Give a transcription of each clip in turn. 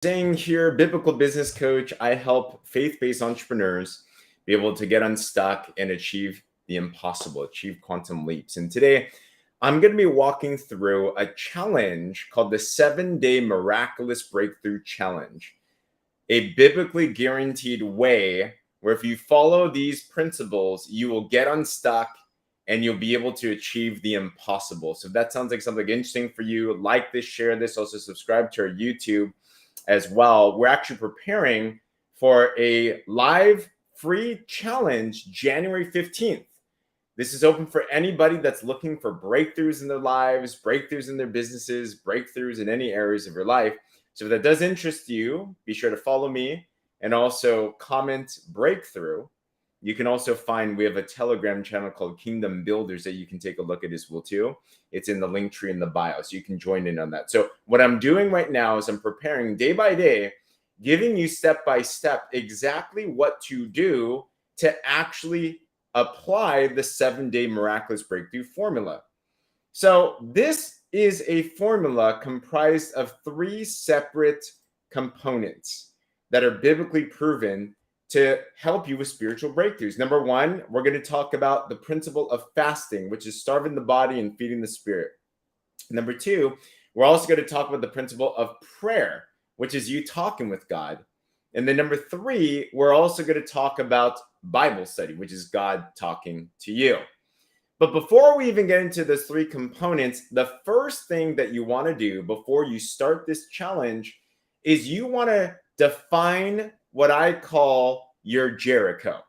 Saying here, biblical business coach. I help faith-based entrepreneurs be able to get unstuck and achieve the impossible, achieve quantum leaps. And today, I'm going to be walking through a challenge called the 7-Day Miraculous Breakthrough Challenge, a biblically guaranteed way where if you follow these principles, you will get unstuck and you'll be able to achieve the impossible. So if that sounds like something interesting for you, like this, share this, also subscribe to our YouTube as well. We're actually preparing for a live free challenge January 15th. This is open for anybody that's looking for breakthroughs in their lives, breakthroughs in their businesses, breakthroughs in any areas of your life. So if that does interest you, be sure to follow me and also comment breakthrough. You can also find, we have a Telegram channel called Kingdom Builders that you can take a look at as well too. It's in the link tree in the bio, so you can join in on that. So what I'm doing right now is I'm preparing day by day, giving you step by step exactly what to do to actually apply the 7-Day Miraculous Breakthrough formula. So this is a formula comprised of 3 separate components that are biblically proven to help you with spiritual breakthroughs. Number 1, we're going to talk about the principle of fasting, which is starving the body and feeding the spirit. Number 2, we're also going to talk about the principle of prayer, which is you talking with God. And then number 3, we're also going to talk about Bible study, which is God talking to you. But before we even get into those 3 components, the first thing that you want to do before you start this challenge is you want to define what I call your Jericho.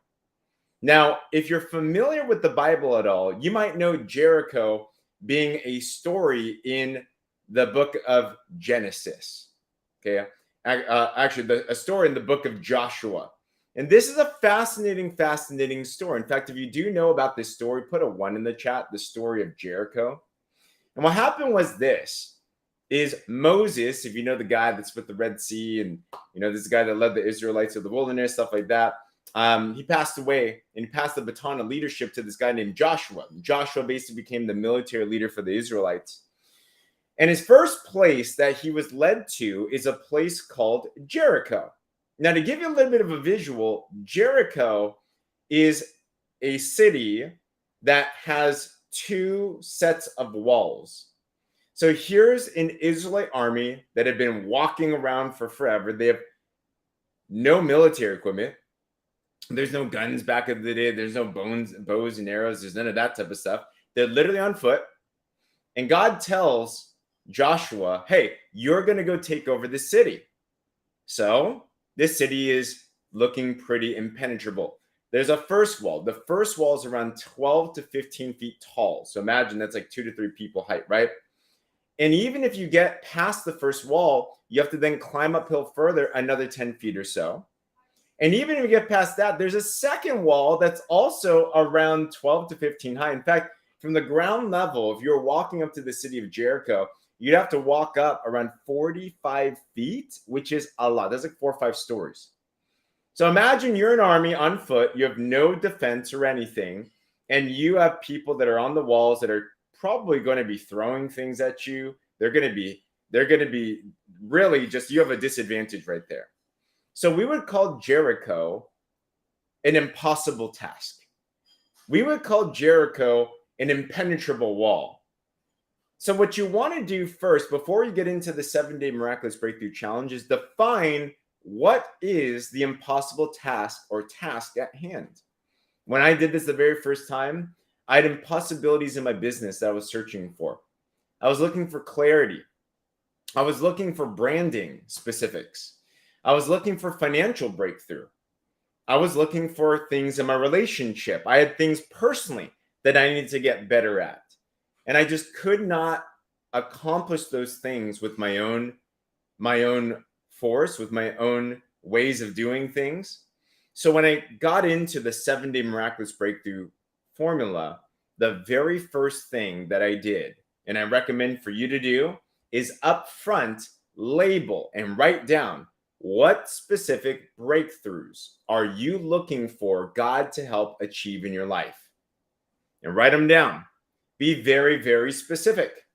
Now, if you're familiar with the Bible at all, you might know Jericho being a story in the book of Genesis. Okay, actually, a story in the book of Joshua. And this is a fascinating story. In fact, if you do know about this story, put a 1 in the chat, the story of Jericho. And what happened was this, is Moses, if you know the guy that's with the Red Sea, and you know this guy that led the Israelites through the wilderness, stuff like that, he passed away and he passed the baton of leadership to this guy named Joshua. Joshua basically became the military leader for the Israelites. And his first place that he was led to is a place called Jericho. Now, to give you a little bit of a visual, Jericho is a city that has 2 sets of walls. So here's an Israelite army that had been walking around for forever. They have no military equipment. There's no guns back in the day. There's no bows and arrows. There's none of that type of stuff. They're literally on foot. And God tells Joshua, hey, you're going to go take over the city. So this city is looking pretty impenetrable. There's a first wall. The first wall is around 12 to 15 feet tall. So imagine that's like 2 to 3 people height, right? And even if you get past the first wall, you have to then climb uphill further another 10 feet or so. And even if you get past that, there's a second wall that's also around 12 to 15 high. In fact, from the ground level, if you're walking up to the city of Jericho, you'd have to walk up around 45 feet, which is a lot. That's like 4 or 5 stories. So imagine you're an army on foot, you have no defense or anything, and you have people that are on the walls that are probably going to be throwing things at you. They're going to be really just, you have a disadvantage right there. So we would call Jericho an impossible task. We would call Jericho an impenetrable wall. So what you want to do first, before you get into the 7-Day Miraculous Breakthrough Challenge, is define what is the impossible task or task at hand. When I did this the very first time, I had impossibilities in my business that I was searching for. I was looking for clarity. I was looking for branding specifics. I was looking for financial breakthrough. I was looking for things in my relationship. I had things personally that I needed to get better at. And I just could not accomplish those things with my own force, with my own ways of doing things. So when I got into the 7-Day Miraculous Breakthrough formula, the very first thing that I did, and I recommend for you to do, is up front label and write down what specific breakthroughs are you looking for God to help achieve in your life. And write them down. Be very, very specific.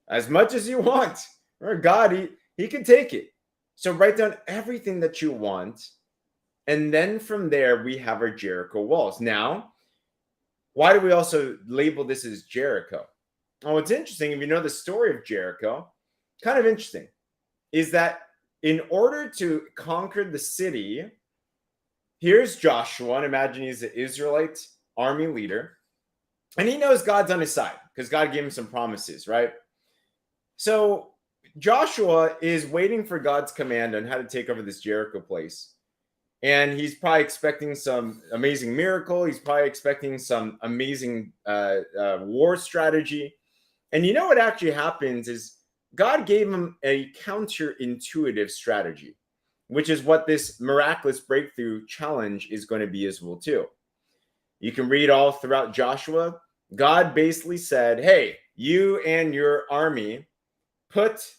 As much as you want. Or God, he can take it. So write down everything that you want. And then from there, we have our Jericho walls. Now, why do we also label this as Jericho? Oh, it's interesting. If you know the story of Jericho, kind of interesting, is that in order to conquer the city, here's Joshua, and imagine he's an Israelite army leader, and he knows God's on his side because God gave him some promises, right? So Joshua is waiting for God's command on how to take over this Jericho place. And he's probably expecting some amazing miracle. He's probably expecting some amazing war strategy. And you know what actually happens is God gave him a counterintuitive strategy, which is what this miraculous breakthrough challenge is going to be as well too. You can read all throughout Joshua. God basically said, hey, you and your army put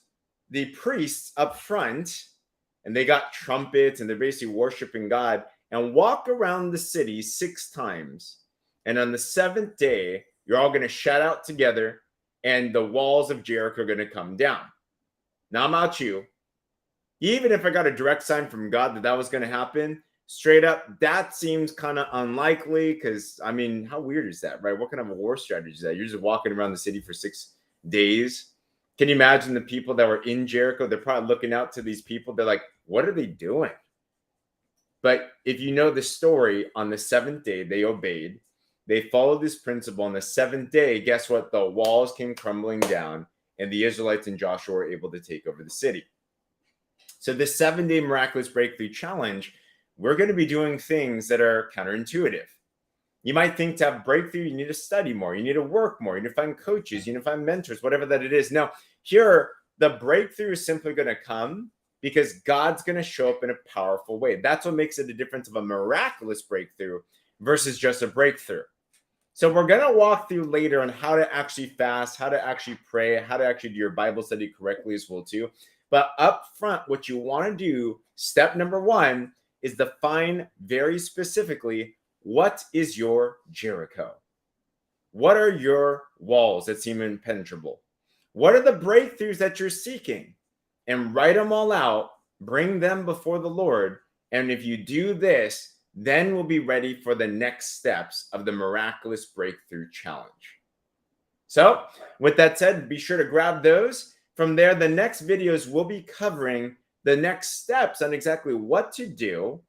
the priests up front, and they got trumpets and they're basically worshiping God, and walk around the city 6 times. And on the 7th day, you're all going to shout out together, and the walls of Jericho are going to come down. Now, I'm not you. Even if I got a direct sign from God that that was going to happen, straight up, that seems kind of unlikely because, I mean, how weird is that, right? What kind of a war strategy is that? You're just walking around the city for 6 days. Can you imagine the people that were in Jericho? They're probably looking out to these people. They're like, what are they doing? But if you know the story, on the 7th day, they obeyed. They followed this principle. On the 7th day, guess what? The walls came crumbling down, and the Israelites and Joshua were able to take over the city. So this 7-day miraculous breakthrough challenge, we're going to be doing things that are counterintuitive. You might think to have breakthrough, you need to study more, you need to work more, you need to find coaches, you need to find mentors, whatever that it is. Now, here, the breakthrough is simply going to come because God's going to show up in a powerful way. That's what makes it a difference of a miraculous breakthrough versus just a breakthrough. So we're going to walk through later on how to actually fast, how to actually pray, how to actually do your Bible study correctly as well too. But up front, what you want to do, step number 1, is define very specifically, what is your Jericho? What are your walls that seem impenetrable? What are the breakthroughs that you're seeking? And write them all out, bring them before the Lord. And if you do this, then we'll be ready for the next steps of the miraculous breakthrough challenge. So with that said, be sure to grab those. From there, the next videos will be covering the next steps on exactly what to do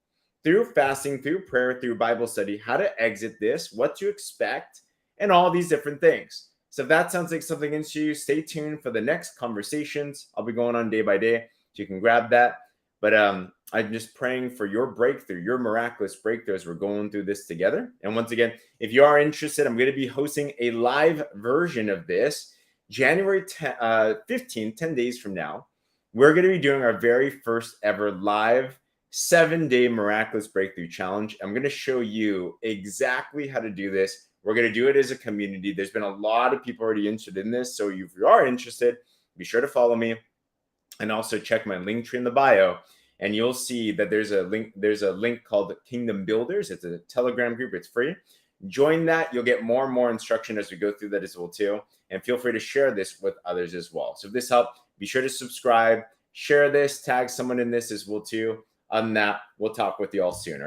through fasting, through prayer, through Bible study, how to exit this, what to expect, and all these different things. So if that sounds like something interesting to you, stay tuned for the next conversations. I'll be going on day by day, so you can grab that. But I'm just praying for your breakthrough, your miraculous breakthrough as we're going through this together. And once again, if you are interested, I'm going to be hosting a live version of this January 15th, 10 days from now. We're going to be doing our very first ever live 7-day miraculous breakthrough challenge. I'm going to show you exactly how to do this. We're going to do it as a community. There's been a lot of people already interested in this. So if you are interested, be sure to follow me and also check my link tree in the bio. And you'll see that there's a link called Kingdom Builders. It's a Telegram group. It's free. Join that. You'll get more and more instruction as we go through that as well too. And feel free to share this with others as well. So if this helped, be sure to subscribe, share this, tag someone in this as well too. On that, we'll talk with you all soon.